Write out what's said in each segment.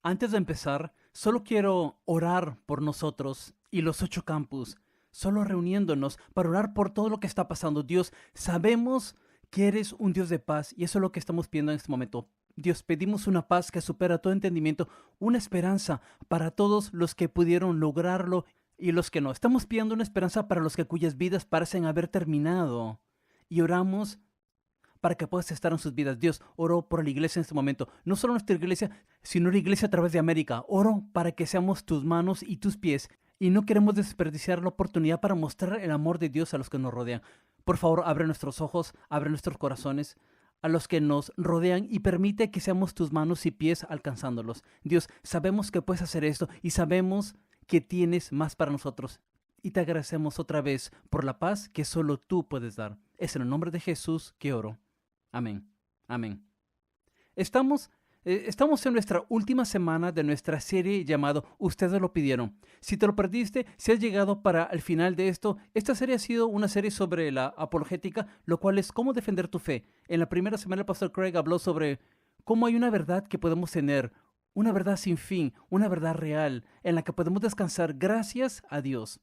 Antes de empezar, solo quiero orar por nosotros y los 8 campus, solo reuniéndonos para orar por todo lo que está pasando. Dios, sabemos que eres un Dios de paz y eso es lo que estamos pidiendo en este momento. Dios, pedimos una paz que supera todo entendimiento, una esperanza para todos los que pudieron lograrlo y los que no. Estamos pidiendo una esperanza para los que cuyas vidas parecen haber terminado. Y oramos para que puedas estar en sus vidas. Dios, oro por la iglesia en este momento. No solo nuestra iglesia, sino la iglesia a través de América. Oro para que seamos tus manos y tus pies. Y no queremos desperdiciar la oportunidad para mostrar el amor de Dios a los que nos rodean. Por favor, abre nuestros ojos, abre nuestros corazones a los que nos rodean y permite que seamos tus manos y pies alcanzándolos. Dios, sabemos que puedes hacer esto y sabemos que tienes más para nosotros. Y te agradecemos otra vez por la paz que solo tú puedes dar. Es en el nombre de Jesús que oro. Amén. Amén. Estamos, estamos en nuestra última semana de nuestra serie llamado Ustedes lo pidieron. Si te lo perdiste, si has llegado para el final de esto, esta serie ha sido una serie sobre la apologética, lo cual es cómo defender tu fe. En la primera semana el pastor Craig habló sobre cómo hay una verdad que podemos tener, una verdad sin fin, una verdad real, en la que podemos descansar gracias a Dios.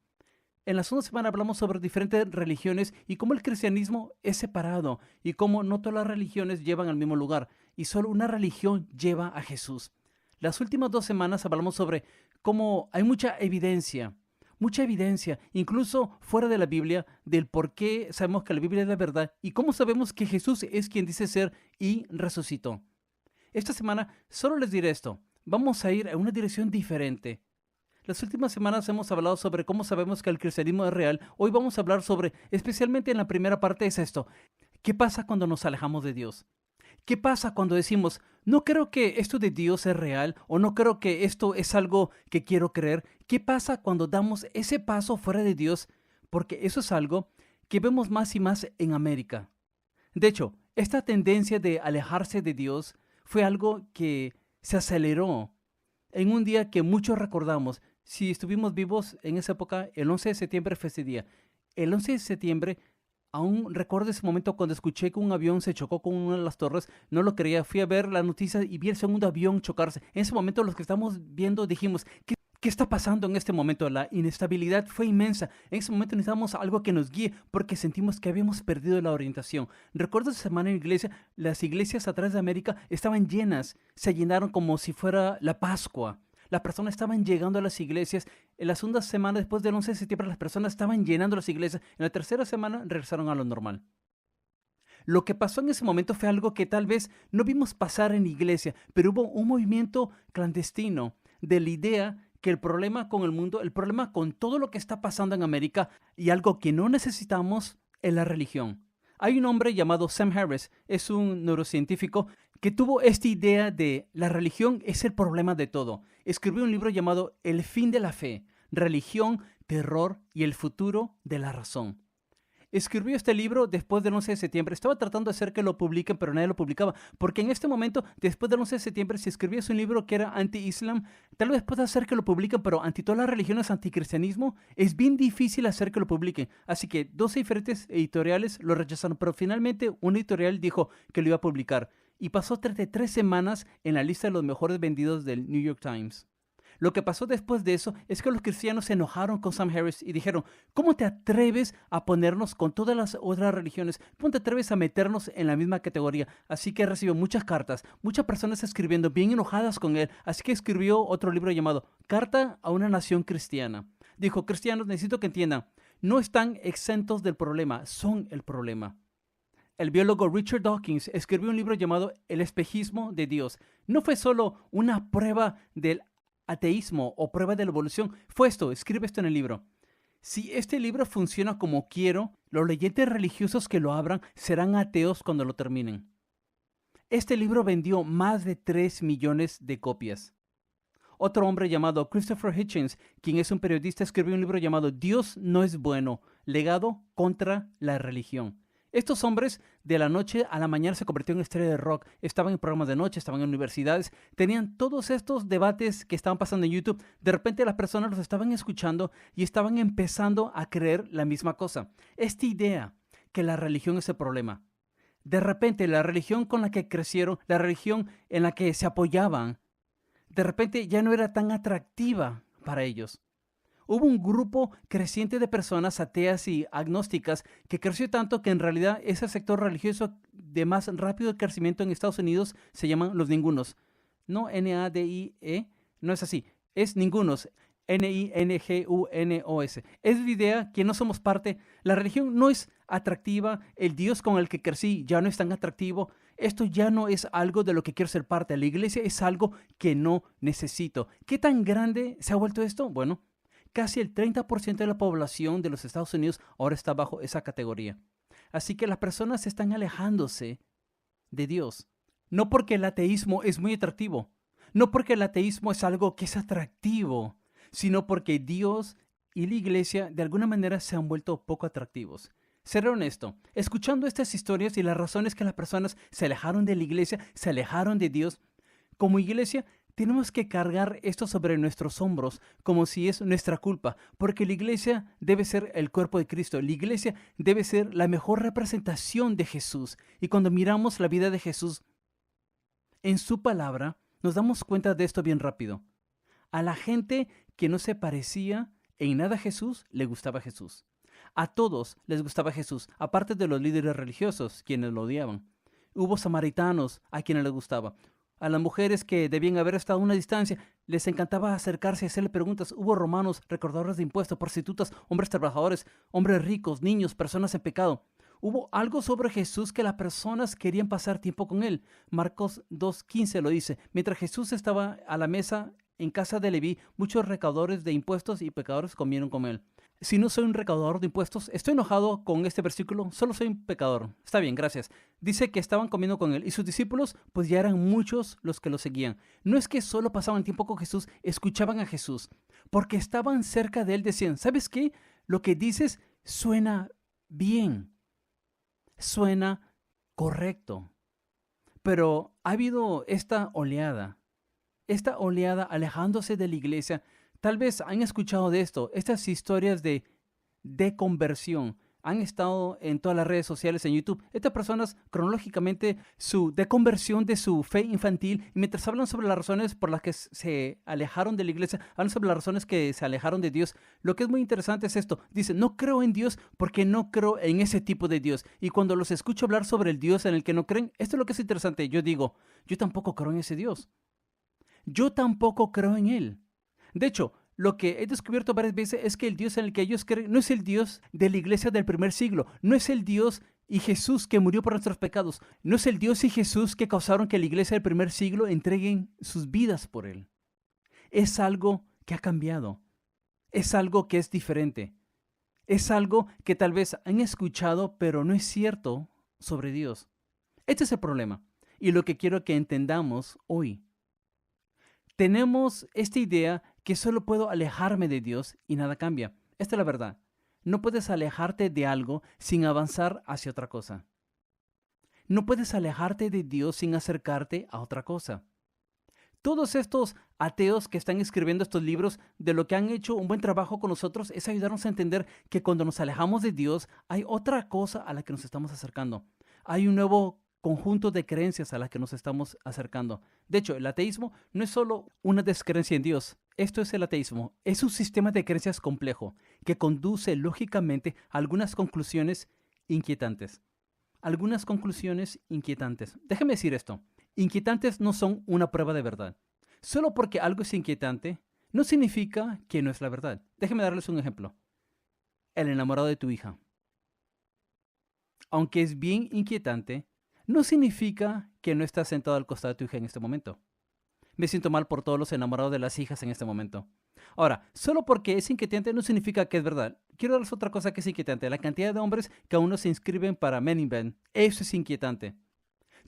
En la segunda semana hablamos sobre diferentes religiones y cómo el cristianismo es separado y cómo no todas las religiones llevan al mismo lugar y solo una religión lleva a Jesús. Las últimas 2 semanas hablamos sobre cómo hay mucha evidencia, incluso fuera de la Biblia, del por qué sabemos que la Biblia es la verdad y cómo sabemos que Jesús es quien dice ser y resucitó. Esta semana solo les diré esto, vamos a ir a una dirección diferente. Las últimas semanas hemos hablado sobre cómo sabemos que el cristianismo es real. Hoy vamos a hablar sobre, especialmente en la primera parte, es esto. ¿Qué pasa cuando nos alejamos de Dios? ¿Qué pasa cuando decimos, no creo que esto de Dios es real o no creo que esto es algo que quiero creer? ¿Qué pasa cuando damos ese paso fuera de Dios? Porque eso es algo que vemos más y más en América. De hecho, esta tendencia de alejarse de Dios fue algo que se aceleró en un día que muchos recordamos. Si estuvimos vivos en esa época, el 11 de septiembre fue ese día. El 11 de septiembre, aún recuerdo ese momento cuando escuché que un avión se chocó con una de las torres. No lo creía, fui a ver la noticia y vi el segundo avión chocarse. En ese momento los que estamos viendo dijimos, ¿qué está pasando en este momento? La inestabilidad fue inmensa. En ese momento necesitamos algo que nos guíe porque sentimos que habíamos perdido la orientación. Recuerdo esa semana en iglesia, las iglesias atrás de América estaban llenas, se llenaron como si fuera la Pascua. Las personas estaban llegando a las iglesias. En la segunda semana, después del 11 de septiembre, las personas estaban llenando las iglesias. En la tercera semana, regresaron a lo normal. Lo que pasó en ese momento fue algo que tal vez no vimos pasar en la iglesia, pero hubo un movimiento clandestino de la idea que el problema con el mundo, el problema con todo lo que está pasando en América y algo que no necesitamos es la religión. Hay un hombre llamado Sam Harris, es un neurocientífico que tuvo esta idea de la religión es el problema de todo. Escribió un libro llamado El fin de la fe, religión, terror y el futuro de la razón. Escribió este libro después del 11 de septiembre. Estaba tratando de hacer que lo publiquen, pero nadie lo publicaba. Porque en este momento, después del 11 de septiembre, si escribías un libro que era anti-islam, tal vez pueda hacer que lo publiquen, pero anti todas las religiones, anticristianismo, es bien difícil hacer que lo publiquen. Así que 12 diferentes editoriales lo rechazaron, pero finalmente una editorial dijo que lo iba a publicar. Y pasó 33 semanas en la lista de los mejores vendidos del New York Times. Lo que pasó después de eso es que los cristianos se enojaron con Sam Harris y dijeron, ¿cómo te atreves a ponernos con todas las otras religiones? ¿Cómo te atreves a meternos en la misma categoría? Así que recibió muchas cartas, muchas personas escribiendo bien enojadas con él. Así que escribió otro libro llamado Carta a una nación cristiana. Dijo, cristianos, necesito que entiendan, no están exentos del problema, son el problema. El biólogo Richard Dawkins escribió un libro llamado El espejismo de Dios. No fue solo una prueba del ateísmo o prueba de la evolución, fue esto, escribe esto en el libro. Si este libro funciona como quiero, los leyentes religiosos que lo abran serán ateos cuando lo terminen. Este libro vendió más de 3 millones de copias. Otro hombre llamado Christopher Hitchens, quien es un periodista, escribió un libro llamado Dios no es bueno, legado contra la religión. Estos hombres de la noche a la mañana se convirtieron en estrellas de rock, estaban en programas de noche, estaban en universidades, tenían todos estos debates que estaban pasando en YouTube. De repente las personas los estaban escuchando y estaban empezando a creer la misma cosa. Esta idea que la religión es el problema. De repente la religión con la que crecieron, la religión en la que se apoyaban, de repente ya no era tan atractiva para ellos. Hubo un grupo creciente de personas ateas y agnósticas que creció tanto que en realidad ese sector religioso de más rápido crecimiento en Estados Unidos se llaman los ningunos. No N-A-D-I-E, no es así, es ningunos. Ningunos. Es la idea que no somos parte. La religión no es atractiva. El Dios con el que crecí ya no es tan atractivo. Esto ya no es algo de lo que quiero ser parte. La iglesia es algo que no necesito. ¿Qué tan grande se ha vuelto esto? Bueno, casi el 30% de la población de los Estados Unidos ahora está bajo esa categoría. Así que las personas están alejándose de Dios. No porque el ateísmo es muy atractivo. No porque el ateísmo es algo que es atractivo, sino porque Dios y la iglesia de alguna manera se han vuelto poco atractivos. Seré honesto, escuchando estas historias y las razones que las personas se alejaron de la iglesia, se alejaron de Dios, como iglesia tenemos que cargar esto sobre nuestros hombros como si es nuestra culpa, porque la iglesia debe ser el cuerpo de Cristo, la iglesia debe ser la mejor representación de Jesús. Y cuando miramos la vida de Jesús en su palabra, nos damos cuenta de esto bien rápido. A la gente que no se parecía en nada a Jesús, le gustaba Jesús. A todos les gustaba Jesús, aparte de los líderes religiosos, quienes lo odiaban. Hubo samaritanos a quienes les gustaba. A las mujeres que debían haber estado a una distancia, les encantaba acercarse y hacerle preguntas. Hubo romanos, recaudadores de impuestos, prostitutas, hombres trabajadores, hombres ricos, niños, personas en pecado. Hubo algo sobre Jesús que las personas querían pasar tiempo con él. Marcos 2:15 lo dice. Mientras Jesús estaba a la mesa en casa de Leví, muchos recaudadores de impuestos y pecadores comieron con él. Si no soy un recaudador de impuestos, estoy enojado con este versículo, solo soy un pecador. Está bien, gracias. Dice que estaban comiendo con él y sus discípulos, pues ya eran muchos los que lo seguían. No es que solo pasaban tiempo con Jesús, escuchaban a Jesús, porque estaban cerca de él, decían, ¿sabes qué? Lo que dices suena bien, suena correcto. Pero ha habido esta oleada alejándose de la iglesia. Tal vez han escuchado de esto, estas historias de conversión. Han estado en todas las redes sociales, en YouTube. Estas personas, cronológicamente, su deconversión de su fe infantil, y mientras hablan sobre las razones por las que se alejaron de la iglesia, hablan sobre las razones que se alejaron de Dios. Lo que es muy interesante es esto. Dicen, no creo en Dios porque no creo en ese tipo de Dios. Y cuando los escucho hablar sobre el Dios en el que no creen, esto es lo que es interesante. Yo digo, yo tampoco creo en ese Dios. Yo tampoco creo en él. De hecho, lo que he descubierto varias veces es que el Dios en el que ellos creen no es el Dios de la iglesia del primer siglo, no es el Dios y Jesús que murió por nuestros pecados, no es el Dios y Jesús que causaron que la iglesia del primer siglo entreguen sus vidas por él. Es algo que ha cambiado, es algo que es diferente, es algo que tal vez han escuchado pero no es cierto sobre Dios. Este es el problema y lo que quiero que entendamos hoy. Tenemos esta idea que solo puedo alejarme de Dios y nada cambia. Esta es la verdad. No puedes alejarte de algo sin avanzar hacia otra cosa. No puedes alejarte de Dios sin acercarte a otra cosa. Todos estos ateos que están escribiendo estos libros, de lo que han hecho un buen trabajo con nosotros es ayudarnos a entender que cuando nos alejamos de Dios hay otra cosa a la que nos estamos acercando. Hay un nuevo conjunto de creencias a las que nos estamos acercando. De hecho, el ateísmo no es solo una descreencia en Dios. Esto es el ateísmo. Es un sistema de creencias complejo que conduce lógicamente a algunas conclusiones inquietantes. Algunas conclusiones inquietantes. Déjame decir esto. Inquietantes no son una prueba de verdad. Solo porque algo es inquietante, no significa que no es la verdad. Déjame darles un ejemplo. El enamorado de tu hija. Aunque es bien inquietante, no significa que no estás sentado al costado de tu hija en este momento. Me siento mal por todos los enamorados de las hijas en este momento. Ahora, solo porque es inquietante no significa que es verdad. Quiero darles otra cosa que es inquietante. La cantidad de hombres que aún no se inscriben para Men in Band. Eso es inquietante.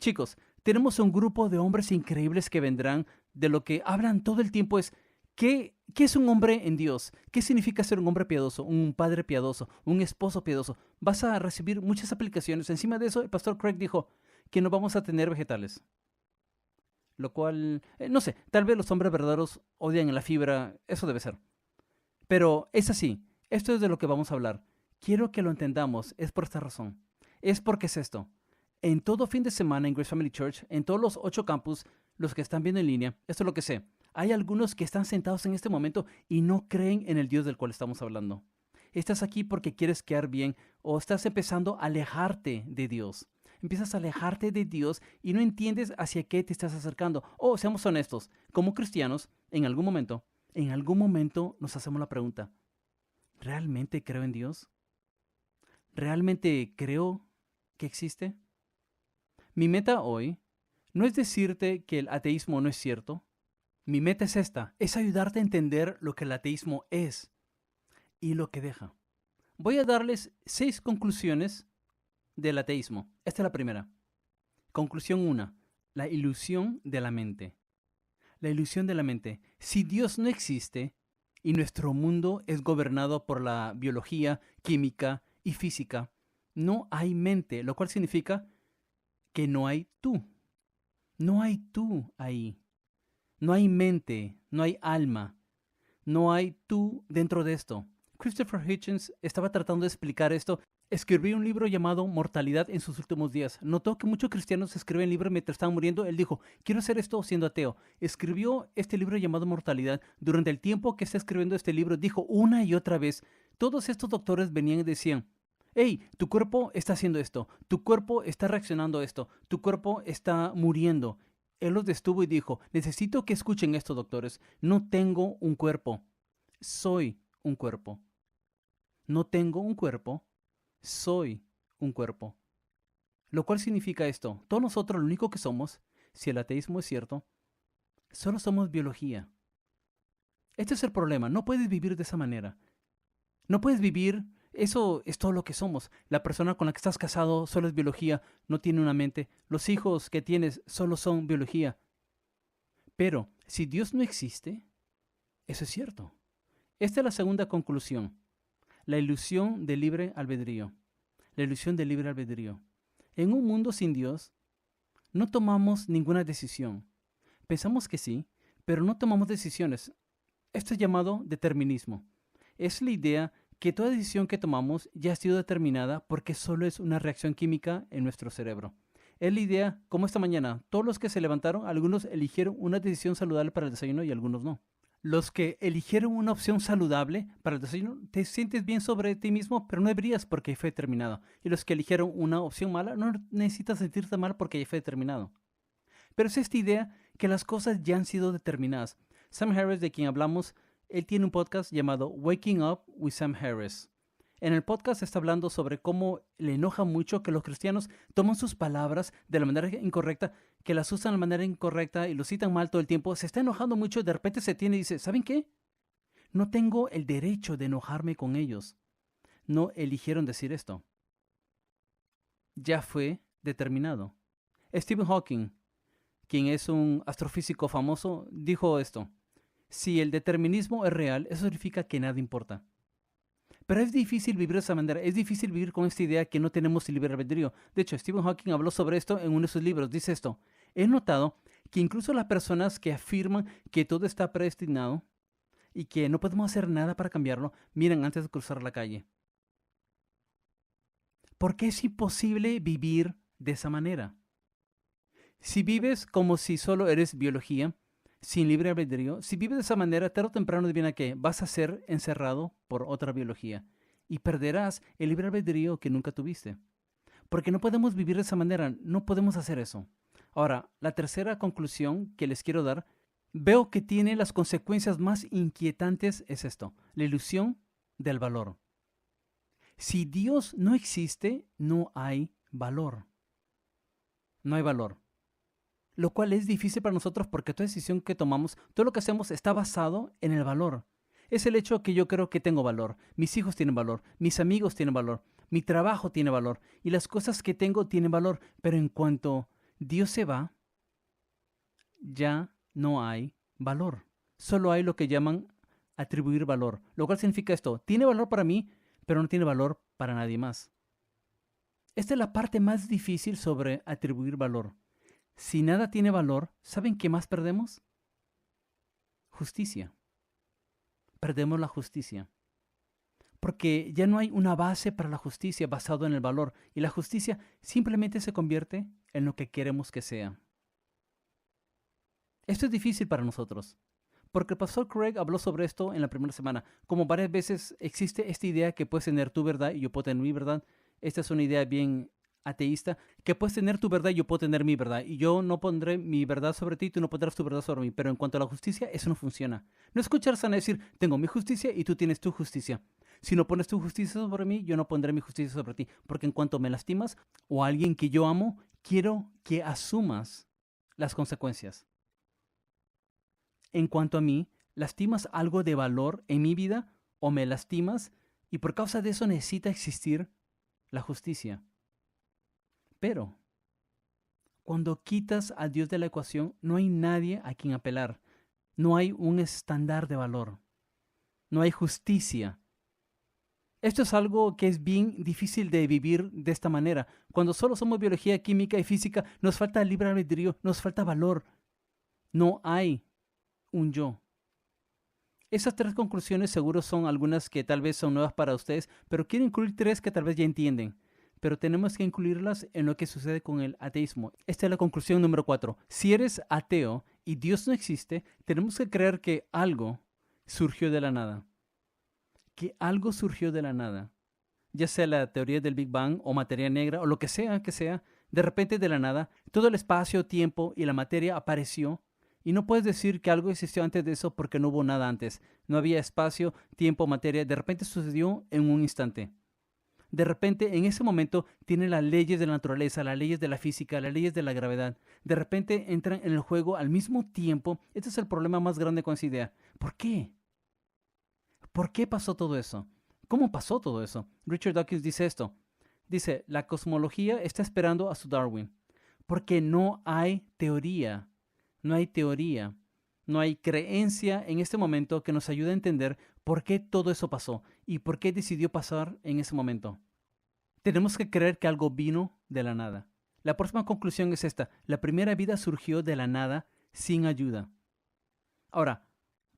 Chicos, tenemos un grupo de hombres increíbles que vendrán. De lo que hablan todo el tiempo es ¿qué es un hombre en Dios? ¿Qué significa ser un hombre piadoso, un padre piadoso, un esposo piadoso? Vas a recibir muchas aplicaciones. Encima de eso, el pastor Craig dijo que no vamos a tener vegetales. Lo cual, no sé, tal vez los hombres verdaderos odian la fibra, eso debe ser. Pero es así, esto es de lo que vamos a hablar. Quiero que lo entendamos, es por esta razón. Es porque es esto. En todo fin de semana en Grace Family Church, en todos los 8 campus, los que están viendo en línea, esto es lo que sé. Hay algunos que están sentados en este momento y no creen en el Dios del cual estamos hablando. Estás aquí porque quieres quedar bien o estás empezando a alejarte de Dios. Empiezas a alejarte de Dios y no entiendes hacia qué te estás acercando. O seamos honestos, como cristianos, en algún momento nos hacemos la pregunta, ¿realmente creo en Dios? ¿Realmente creo que existe? Mi meta hoy no es decirte que el ateísmo no es cierto. Mi meta es esta, es ayudarte a entender lo que el ateísmo es y lo que deja. Voy a darles 6 conclusiones del ateísmo. Esta es la primera. Conclusión 1. La ilusión de la mente. La ilusión de la mente. Si Dios no existe y nuestro mundo es gobernado por la biología, química y física, no hay mente, lo cual significa que no hay tú. No hay tú ahí. No hay mente, no hay alma, no hay tú dentro de esto. Christopher Hitchens estaba tratando de explicar esto. Escribió un libro llamado Mortalidad en sus últimos días. Notó que muchos cristianos escriben libros mientras estaban muriendo. Él dijo, quiero hacer esto siendo ateo. Escribió este libro llamado Mortalidad. Durante el tiempo que está escribiendo este libro, dijo una y otra vez, todos estos doctores venían y decían, hey, tu cuerpo está haciendo esto, tu cuerpo está reaccionando a esto, tu cuerpo está muriendo. Él los detuvo y dijo, necesito que escuchen esto, doctores. No tengo un cuerpo, soy un cuerpo. No tengo un cuerpo, soy un cuerpo. Lo cual significa esto, todos nosotros lo único que somos, si el ateísmo es cierto, solo somos biología. Este es el problema, no puedes vivir de esa manera. No puedes vivir, eso es todo lo que somos. La persona con la que estás casado solo es biología, no tiene una mente. Los hijos que tienes solo son biología. Pero si Dios no existe, eso es cierto. Esta es la segunda conclusión. La ilusión del libre albedrío. La ilusión del libre albedrío. En un mundo sin Dios, no tomamos ninguna decisión. Pensamos que sí, pero no tomamos decisiones. Esto es llamado determinismo. Es la idea que toda decisión que tomamos ya ha sido determinada porque solo es una reacción química en nuestro cerebro. Es la idea, como esta mañana, todos los que se levantaron, algunos eligieron una decisión saludable para el desayuno y algunos no. Los que eligieron una opción saludable para el desayuno, te sientes bien sobre ti mismo, pero no deberías porque fue determinado. Y los que eligieron una opción mala, no necesitas sentirte mal porque ya fue determinado. Pero es esta idea que las cosas ya han sido determinadas. Sam Harris, de quien hablamos, él tiene un podcast llamado Waking Up with Sam Harris. En el podcast está hablando sobre cómo le enoja mucho que los cristianos toman sus palabras de la manera incorrecta, que las usan de la manera incorrecta y lo citan mal todo el tiempo. Se está enojando mucho, de repente se tiene y dice, ¿saben qué? No tengo el derecho de enojarme con ellos. No eligieron decir esto. Ya fue determinado. Stephen Hawking, quien es un astrofísico famoso, dijo esto. Si el determinismo es real, eso significa que nada importa. Pero es difícil vivir de esa manera, es difícil vivir con esta idea que no tenemos libre albedrío. De hecho, Stephen Hawking habló sobre esto en uno de sus libros. Dice esto, he notado que incluso las personas que afirman que todo está predestinado y que no podemos hacer nada para cambiarlo, miran antes de cruzar la calle. Porque es imposible vivir de esa manera. Si vives como si solo eres biología, sin libre albedrío, si vives de esa manera, tarde o temprano adivina que vas a ser encerrado por otra biología y perderás el libre albedrío que nunca tuviste. Porque no podemos vivir de esa manera, no podemos hacer eso. Ahora, la tercera conclusión que les quiero dar, veo que tiene las consecuencias más inquietantes es esto, la ilusión del valor. Si Dios no existe, no hay valor. No hay valor. Lo cual es difícil para nosotros porque toda decisión que tomamos, todo lo que hacemos está basado en el valor. Es el hecho que yo creo que tengo valor, mis hijos tienen valor, mis amigos tienen valor, mi trabajo tiene valor y las cosas que tengo tienen valor, pero en cuanto Dios se va, ya no hay valor. Solo hay lo que llaman atribuir valor, lo cual significa esto, tiene valor para mí, pero no tiene valor para nadie más. Esta es la parte más difícil sobre atribuir valor. Si nada tiene valor, ¿saben qué más perdemos? Justicia. Perdemos la justicia. Porque ya no hay una base para la justicia basado en el valor. Y la justicia simplemente se convierte en lo que queremos que sea. Esto es difícil para nosotros. Porque el pastor Craig habló sobre esto en la primera semana. Como varias veces existe esta idea que puedes tener tu verdad y yo puedo tener mi verdad. Esta es una idea bien ateísta, que puedes tener tu verdad y yo puedo tener mi verdad. Y yo no pondré mi verdad sobre ti, tú no pondrás tu verdad sobre mí. Pero en cuanto a la justicia, eso no funciona. No escucharás a decir, tengo mi justicia y tú tienes tu justicia. Si no pones tu justicia sobre mí, yo no pondré mi justicia sobre ti. Porque en cuanto me lastimas o a alguien que yo amo, quiero que asumas las consecuencias. En cuanto a mí, lastimas algo de valor en mi vida o me lastimas y por causa de eso necesita existir la justicia. Pero cuando quitas a Dios de la ecuación, no hay nadie a quien apelar. No hay un estándar de valor. No hay justicia. Esto es algo que es bien difícil de vivir de esta manera. Cuando solo somos biología, química y física, nos falta libre albedrío, nos falta valor. No hay un yo. Esas tres conclusiones seguro son algunas que tal vez son nuevas para ustedes, pero quiero incluir tres que tal vez ya entienden. Pero tenemos que incluirlas en lo que sucede con el ateísmo. Esta es la conclusión número 4. Si eres ateo y Dios no existe, tenemos que creer que algo surgió de la nada. Que algo surgió de la nada. Ya sea la teoría del Big Bang o materia negra o lo que sea, de repente de la nada, todo el espacio, tiempo y la materia apareció. Y no puedes decir que algo existió antes de eso porque no hubo nada antes. No había espacio, tiempo, materia. De repente sucedió en un instante. De repente, en ese momento, tiene las leyes de la naturaleza, las leyes de la física, las leyes de la gravedad. De repente entran en el juego al mismo tiempo. Este es el problema más grande con esa idea. ¿Por qué? ¿Por qué pasó todo eso? ¿Cómo pasó todo eso? Richard Dawkins dice esto. Dice, la cosmología está esperando a su Darwin. Porque no hay teoría. No hay teoría. No hay creencia en este momento que nos ayude a entender por qué todo eso pasó y por qué decidió pasar en ese momento. Tenemos que creer que algo vino de la nada. La próxima conclusión es esta. La primera vida surgió de la nada sin ayuda. Ahora,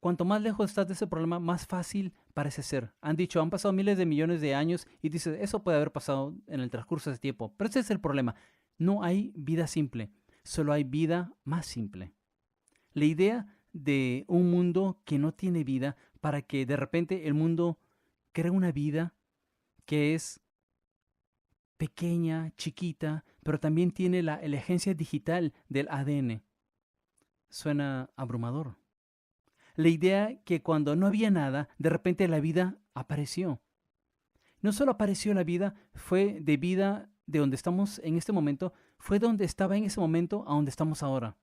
cuanto más lejos estás de ese problema, más fácil parece ser. Han dicho, han pasado miles de millones de años y dices, eso puede haber pasado en el transcurso de ese tiempo. Pero ese es el problema. No hay vida simple, solo hay vida más simple. La idea de un mundo que no tiene vida para que de repente el mundo cree una vida que es pequeña, chiquita, pero también tiene la agencia digital del ADN. Suena abrumador. La idea que cuando no había nada, de repente la vida apareció. No solo apareció la vida, fue de vida de donde estamos en este momento, fue donde estaba en ese momento a donde estamos ahora.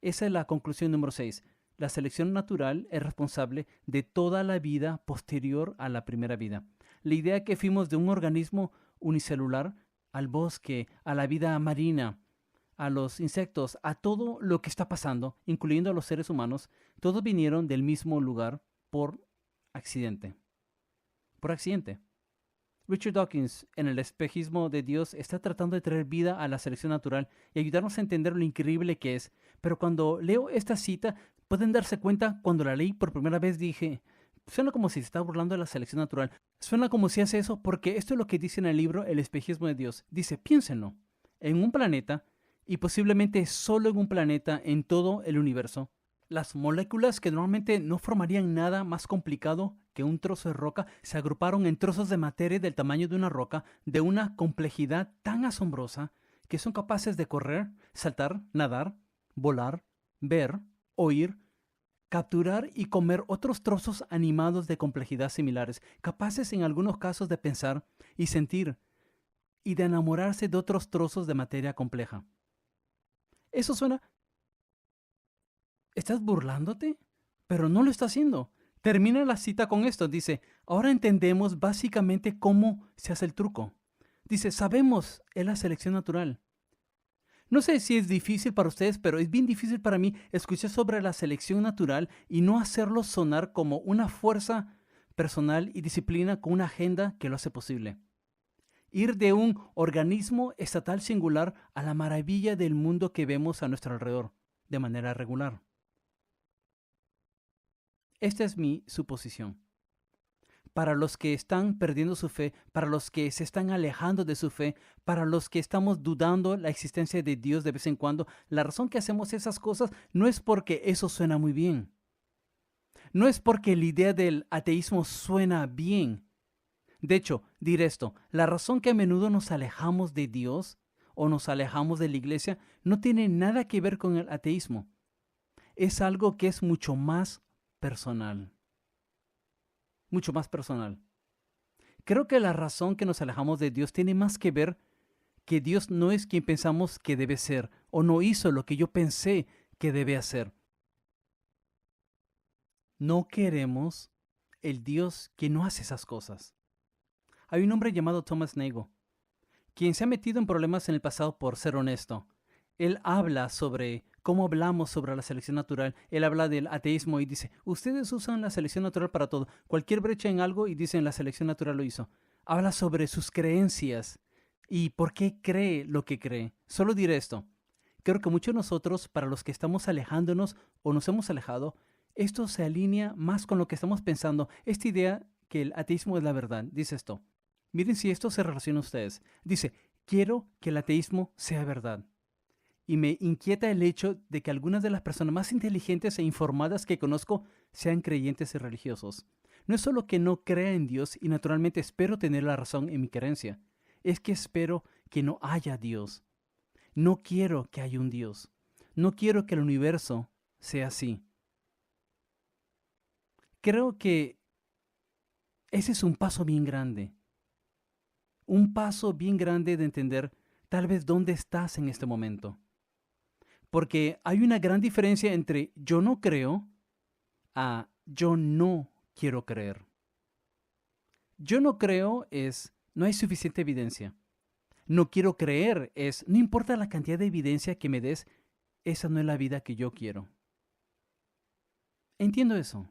Esa es la conclusión número 6. La selección natural es responsable de toda la vida posterior a la primera vida. La idea que fuimos de un organismo unicelular al bosque, a la vida marina, a los insectos, a todo lo que está pasando, incluyendo a los seres humanos, todos vinieron del mismo lugar por accidente. Por accidente. Richard Dawkins, en el espejismo de Dios, está tratando de traer vida a la selección natural y ayudarnos a entender lo increíble que es. Pero cuando leo esta cita, pueden darse cuenta, cuando la leí por primera vez dije, suena como si se está burlando de la selección natural. Suena como si hace eso porque esto es lo que dice en el libro El espejismo de Dios. Dice, piénsenlo, en un planeta, y posiblemente solo en un planeta en todo el universo, las moléculas que normalmente no formarían nada más complicado que un trozo de roca se agruparon en trozos de materia del tamaño de una roca de una complejidad tan asombrosa que son capaces de correr, saltar, nadar, volar, ver, oír, capturar y comer otros trozos animados de complejidad similares, capaces en algunos casos de pensar y sentir y de enamorarse de otros trozos de materia compleja. Eso suena... ¿Estás burlándote? Pero no lo está haciendo. Termina la cita con esto. Dice, ahora entendemos básicamente cómo se hace el truco. Dice, sabemos, es la selección natural. No sé si es difícil para ustedes, pero es bien difícil para mí escuchar sobre la selección natural y no hacerlo sonar como una fuerza personal y disciplina con una agenda que lo hace posible. Ir de un organismo estatal singular a la maravilla del mundo que vemos a nuestro alrededor, de manera regular. Esta es mi suposición. Para los que están perdiendo su fe, para los que se están alejando de su fe, para los que estamos dudando la existencia de Dios de vez en cuando, la razón que hacemos esas cosas no es porque eso suena muy bien. No es porque la idea del ateísmo suena bien. De hecho, diré esto, la razón que a menudo nos alejamos de Dios o nos alejamos de la iglesia no tiene nada que ver con el ateísmo. Es algo que es mucho más personal. Mucho más personal. Creo que la razón que nos alejamos de Dios tiene más que ver que Dios no es quien pensamos que debe ser o no hizo lo que yo pensé que debe hacer. No queremos el Dios que no hace esas cosas. Hay un hombre llamado Thomas Nagel, quien se ha metido en problemas en el pasado por ser honesto. Él habla sobre cómo hablamos sobre la selección natural. Él habla del ateísmo y dice, ustedes usan la selección natural para todo. Cualquier brecha en algo y dicen la selección natural lo hizo. Habla sobre sus creencias y por qué cree lo que cree. Solo diré esto. Creo que muchos de nosotros, para los que estamos alejándonos o nos hemos alejado, esto se alinea más con lo que estamos pensando. Esta idea que el ateísmo es la verdad. Dice esto. Miren si esto se relaciona a ustedes. Dice, quiero que el ateísmo sea verdad. Y me inquieta el hecho de que algunas de las personas más inteligentes e informadas que conozco sean creyentes y religiosos. No es solo que no crea en Dios y naturalmente espero tener la razón en mi creencia. Es que espero que no haya Dios. No quiero que haya un Dios. No quiero que el universo sea así. Creo que ese es un paso bien grande. Un paso bien grande de entender tal vez dónde estás en este momento. Porque hay una gran diferencia entre yo no creo a yo no quiero creer. Yo no creo es no hay suficiente evidencia. No quiero creer es no importa la cantidad de evidencia que me des, esa no es la vida que yo quiero. Entiendo eso.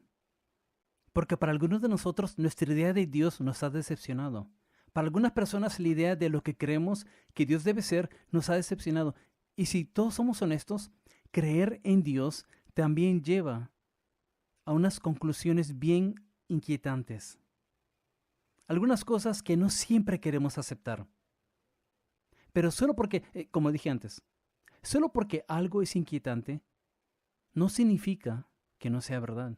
Porque para algunos de nosotros nuestra idea de Dios nos ha decepcionado. Para algunas personas la idea de lo que creemos que Dios debe ser nos ha decepcionado. Y si todos somos honestos, creer en Dios también lleva a unas conclusiones bien inquietantes. Algunas cosas que no siempre queremos aceptar. Pero solo porque, como dije antes, solo porque algo es inquietante, no significa que no sea verdad.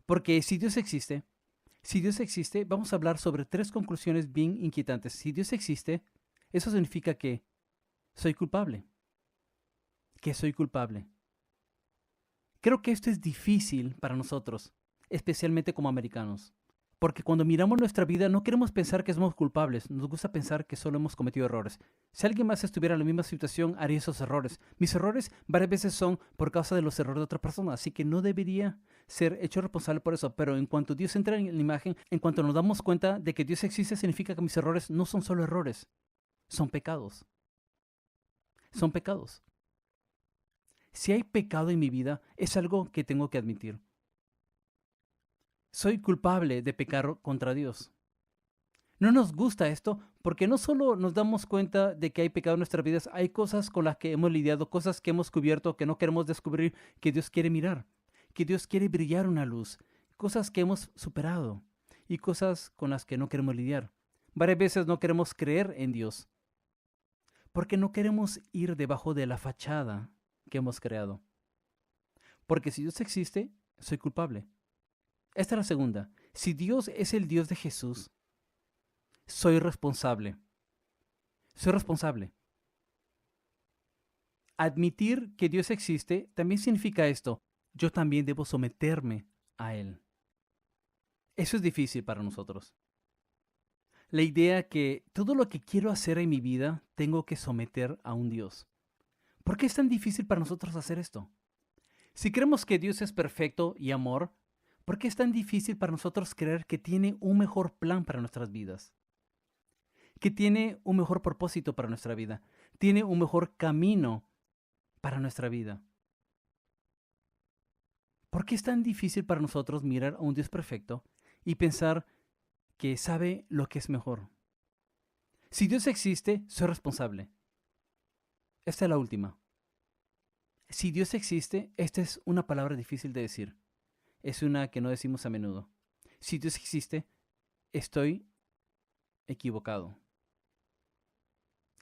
Porque si Dios existe, vamos a hablar sobre tres conclusiones bien inquietantes. Si Dios existe, eso significa que soy culpable. Que soy culpable. Creo que esto es difícil para nosotros, especialmente como americanos. Porque cuando miramos nuestra vida no queremos pensar que somos culpables, nos gusta pensar que solo hemos cometido errores. Si alguien más estuviera en la misma situación, haría esos errores. Mis errores varias veces son por causa de los errores de otra persona, así que no debería ser hecho responsable por eso. Pero en cuanto Dios entra en la imagen, en cuanto nos damos cuenta de que Dios existe, significa que mis errores no son solo errores, son pecados. Son pecados. Si hay pecado en mi vida, es algo que tengo que admitir. Soy culpable de pecar contra Dios. No nos gusta esto porque no solo nos damos cuenta de que hay pecado en nuestras vidas, hay cosas con las que hemos lidiado, cosas que hemos cubierto, que no queremos descubrir, que Dios quiere mirar, que Dios quiere brillar una luz, cosas que hemos superado y cosas con las que no queremos lidiar. Varias veces no queremos creer en Dios porque no queremos ir debajo de la fachada que hemos creado. Porque si Dios existe, soy culpable. Esta es la segunda. Si Dios es el Dios de Jesús, soy responsable. Soy responsable. Admitir que Dios existe también significa esto. Yo también debo someterme a Él. Eso es difícil para nosotros. La idea que todo lo que quiero hacer en mi vida tengo que someter a un Dios. ¿Por qué es tan difícil para nosotros hacer esto? Si creemos que Dios es perfecto y amor, ¿por qué es tan difícil para nosotros creer que tiene un mejor plan para nuestras vidas? Que tiene un mejor propósito para nuestra vida, tiene un mejor camino para nuestra vida. ¿Por qué es tan difícil para nosotros mirar a un Dios perfecto y pensar que sabe lo que es mejor? Si Dios existe, soy responsable. Esta es la última. Si Dios existe, esta es una palabra difícil de decir. Es una que no decimos a menudo. Si Dios existe, estoy equivocado.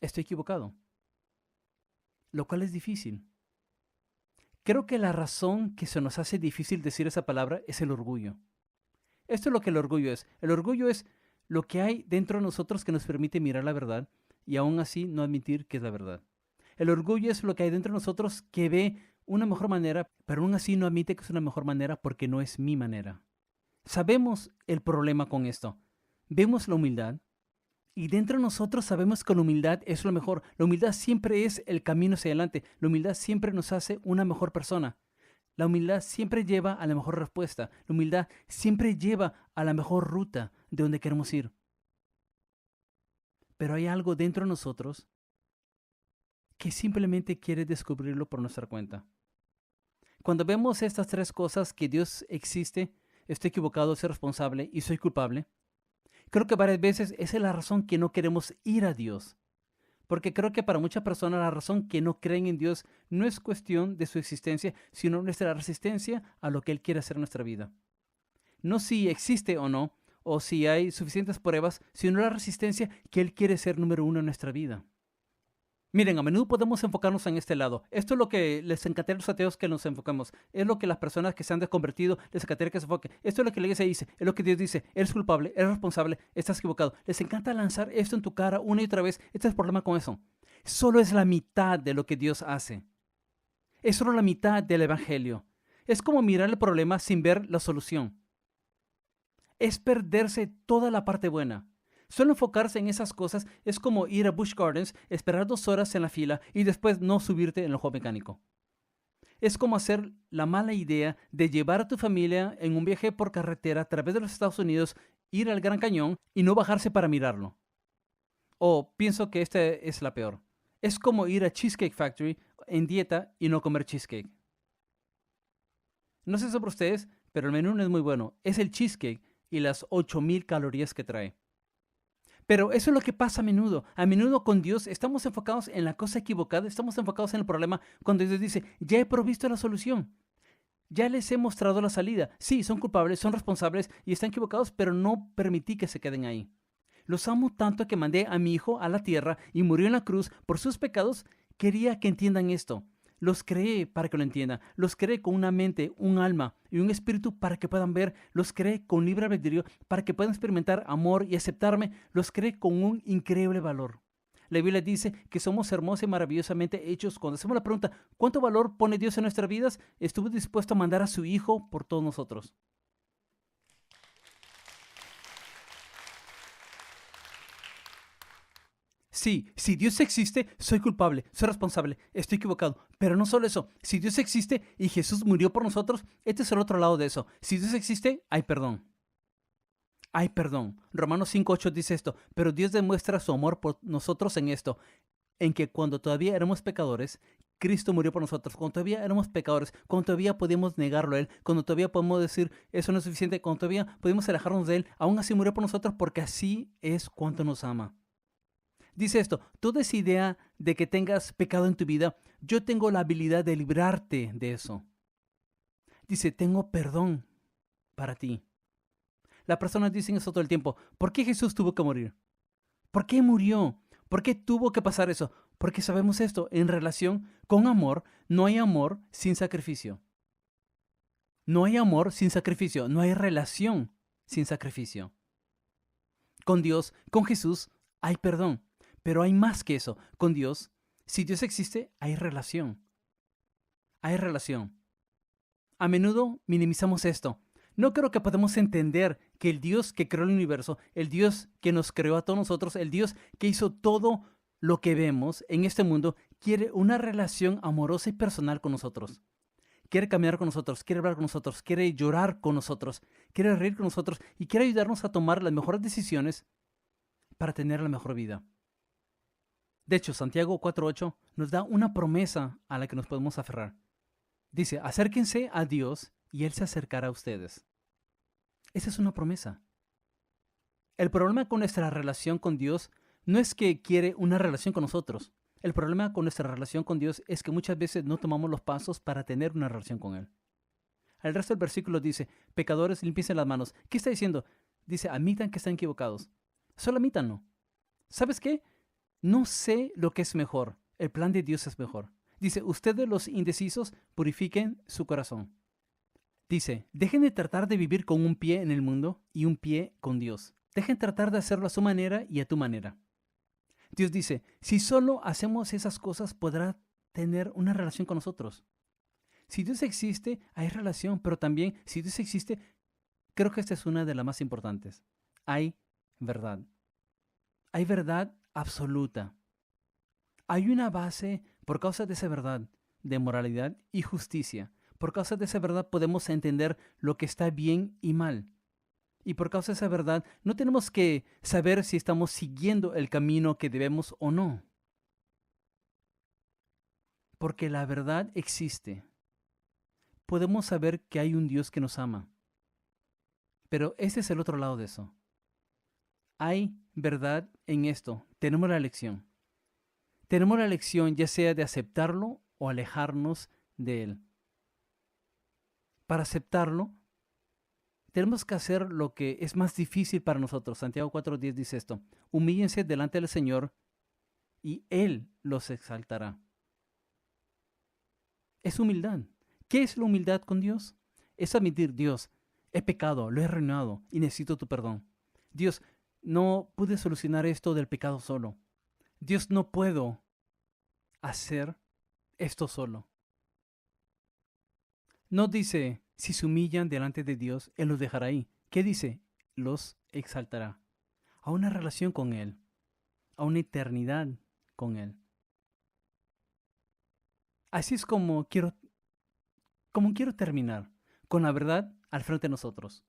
Estoy equivocado. Lo cual es difícil. Creo que la razón que se nos hace difícil decir esa palabra es el orgullo. Esto es lo que el orgullo es. El orgullo es lo que hay dentro de nosotros que nos permite mirar la verdad y aún así no admitir que es la verdad. El orgullo es lo que hay dentro de nosotros que ve una mejor manera, pero aún así no admite que es una mejor manera porque no es mi manera. Sabemos el problema con esto. Vemos la humildad y dentro de nosotros sabemos que la humildad es lo mejor. La humildad siempre es el camino hacia adelante. La humildad siempre nos hace una mejor persona. La humildad siempre lleva a la mejor respuesta. La humildad siempre lleva a la mejor ruta de donde queremos ir. Pero hay algo dentro de nosotros que simplemente quiere descubrirlo por nuestra cuenta. Cuando vemos estas tres cosas, que Dios existe, estoy equivocado, soy responsable y soy culpable, creo que varias veces esa es la razón que no queremos ir a Dios. Porque creo que para muchas personas la razón que no creen en Dios no es cuestión de su existencia, sino nuestra resistencia a lo que Él quiere hacer en nuestra vida. No si existe o no, o si hay suficientes pruebas, sino la resistencia que Él quiere ser número uno en nuestra vida. Miren, a menudo podemos enfocarnos en este lado. Esto es lo que les encantaría a los ateos que nos enfoquemos. Es lo que las personas que se han desconvertido les encantaría que se enfoquen. Esto es lo que la iglesia dice. Es lo que Dios dice. Eres culpable, eres responsable, estás equivocado. Les encanta lanzar esto en tu cara una y otra vez. Este es el problema con eso. Solo es la mitad de lo que Dios hace. Es solo la mitad del evangelio. Es como mirar el problema sin ver la solución. Es perderse toda la parte buena. Solo enfocarse en esas cosas es como ir a Busch Gardens, esperar 2 horas en la fila y después no subirte en el juego mecánico. Es como hacer la mala idea de llevar a tu familia en un viaje por carretera a través de los Estados Unidos, ir al Gran Cañón y no bajarse para mirarlo. O pienso que esta es la peor. Es como ir a Cheesecake Factory en dieta y no comer cheesecake. No sé sobre ustedes, pero el menú no es muy bueno. Es el cheesecake y las 8,000 calorías que trae. Pero eso es lo que pasa a menudo. A menudo con Dios estamos enfocados en la cosa equivocada, estamos enfocados en el problema cuando Dios dice, ya he provisto la solución. Ya les he mostrado la salida. Sí, son culpables, son responsables y están equivocados, pero no permití que se queden ahí. Los amo tanto que mandé a mi hijo a la tierra y murió en la cruz por sus pecados. Quería que entiendan esto. Los creé para que lo entiendan. Los creé con una mente, un alma y un espíritu para que puedan ver. Los creé con libre albedrío para que puedan experimentar amor y aceptarme. Los creé con un increíble valor. La Biblia dice que somos hermosos y maravillosamente hechos. Cuando hacemos la pregunta, ¿cuánto valor pone Dios en nuestras vidas? Estuvo dispuesto a mandar a su Hijo por todos nosotros. Sí, si Dios existe, soy culpable, soy responsable, estoy equivocado. Pero no solo eso, si Dios existe y Jesús murió por nosotros, este es el otro lado de eso. Si Dios existe, hay perdón. Hay perdón. Romanos 5:8 dice esto, pero Dios demuestra su amor por nosotros en esto, en que cuando todavía éramos pecadores, Cristo murió por nosotros. Cuando todavía éramos pecadores, cuando todavía podíamos negarlo a Él, cuando todavía podemos decir, eso no es suficiente, cuando todavía podemos alejarnos de Él, aún así murió por nosotros porque así es cuanto nos ama. Dice esto, toda esa idea de que tengas pecado en tu vida, yo tengo la habilidad de librarte de eso. Dice, tengo perdón para ti. Las personas dicen eso todo el tiempo. ¿Por qué Jesús tuvo que morir? ¿Por qué murió? ¿Por qué tuvo que pasar eso? Porque sabemos esto, en relación con amor, no hay amor sin sacrificio. No hay amor sin sacrificio, no hay relación sin sacrificio. Con Dios, con Jesús, hay perdón. Pero hay más que eso. Con Dios, si Dios existe, hay relación. Hay relación. A menudo minimizamos esto. No creo que podamos entender que el Dios que creó el universo, el Dios que nos creó a todos nosotros, el Dios que hizo todo lo que vemos en este mundo, quiere una relación amorosa y personal con nosotros. Quiere caminar con nosotros, quiere hablar con nosotros, quiere llorar con nosotros, quiere reír con nosotros y quiere ayudarnos a tomar las mejores decisiones para tener la mejor vida. De hecho, Santiago 4:8 nos da una promesa a la que nos podemos aferrar. Dice, acérquense a Dios y Él se acercará a ustedes. Esa es una promesa. El problema con nuestra relación con Dios no es que quiere una relación con nosotros. El problema con nuestra relación con Dios es que muchas veces no tomamos los pasos para tener una relación con Él. El resto del versículo dice, pecadores, límpiense las manos. ¿Qué está diciendo? Dice, admitan que están equivocados. Solo admítanlo. ¿Sabes qué? No sé lo que es mejor. El plan de Dios es mejor. Dice, ustedes los indecisos purifiquen su corazón. Dice, dejen de tratar de vivir con un pie en el mundo y un pie con Dios. Dejen tratar de hacerlo a su manera y a tu manera. Dios dice, si solo hacemos esas cosas, podrá tener una relación con nosotros. Si Dios existe, hay relación, pero también si Dios existe, creo que esta es una de las más importantes. Hay verdad. Hay verdad absoluta. Hay una base por causa de esa verdad de moralidad y justicia. Por causa de esa verdad podemos entender lo que está bien y mal. Y por causa de esa verdad no tenemos que saber si estamos siguiendo el camino que debemos o no. Porque la verdad existe. Podemos saber que hay un Dios que nos ama. Pero ese es el otro lado de eso. Hay verdad en esto. Tenemos la elección. Tenemos la elección ya sea de aceptarlo o alejarnos de él. Para aceptarlo, tenemos que hacer lo que es más difícil para nosotros. Santiago 4:10 dice esto. Humíllense delante del Señor y Él los exaltará. Es humildad. ¿Qué es la humildad con Dios? Es admitir, Dios, he pecado, lo he arruinado y necesito tu perdón. Dios, no pude solucionar esto del pecado solo. Dios, no puedo hacer esto solo. No dice, si se humillan delante de Dios, Él los dejará ahí. ¿Qué dice? Los exaltará. A una relación con Él. A una eternidad con Él. Así es como quiero terminar, con la verdad al frente de nosotros.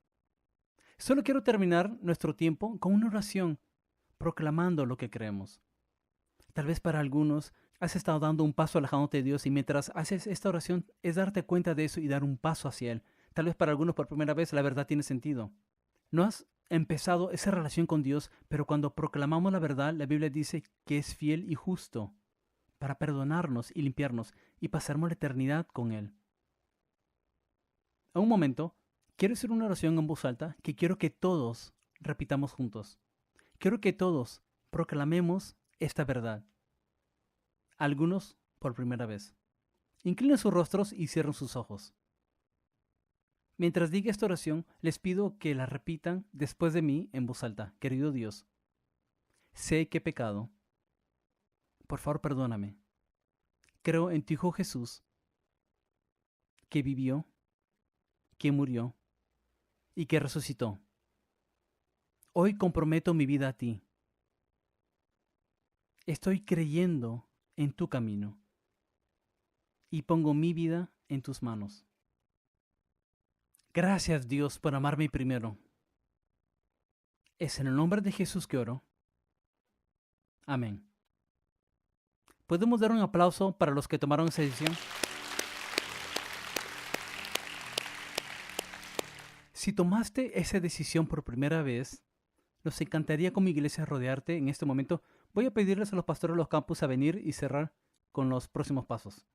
Solo quiero terminar nuestro tiempo con una oración, proclamando lo que creemos. Tal vez para algunos has estado dando un paso alejándote de Dios y mientras haces esta oración es darte cuenta de eso y dar un paso hacia Él. Tal vez para algunos por primera vez la verdad tiene sentido. No has empezado esa relación con Dios, pero cuando proclamamos la verdad, la Biblia dice que es fiel y justo para perdonarnos y limpiarnos y pasarnos la eternidad con Él. A un momento, quiero hacer una oración en voz alta que quiero que todos repitamos juntos. Quiero que todos proclamemos esta verdad. Algunos por primera vez. Inclinen sus rostros y cierren sus ojos. Mientras diga esta oración, les pido que la repitan después de mí en voz alta. Querido Dios, sé que he pecado. Por favor, perdóname. Creo en tu Hijo Jesús, que vivió, que murió y que resucitó. Hoy comprometo mi vida a ti. Estoy creyendo en tu camino y pongo mi vida en tus manos. Gracias, Dios, por amarme primero. Es en el nombre de Jesús que oro. Amén. ¿Podemos dar un aplauso para los que tomaron esa decisión? Si tomaste esa decisión por primera vez, nos encantaría como iglesia rodearte en este momento. Voy a pedirles a los pastores de los campus a venir y cerrar con los próximos pasos.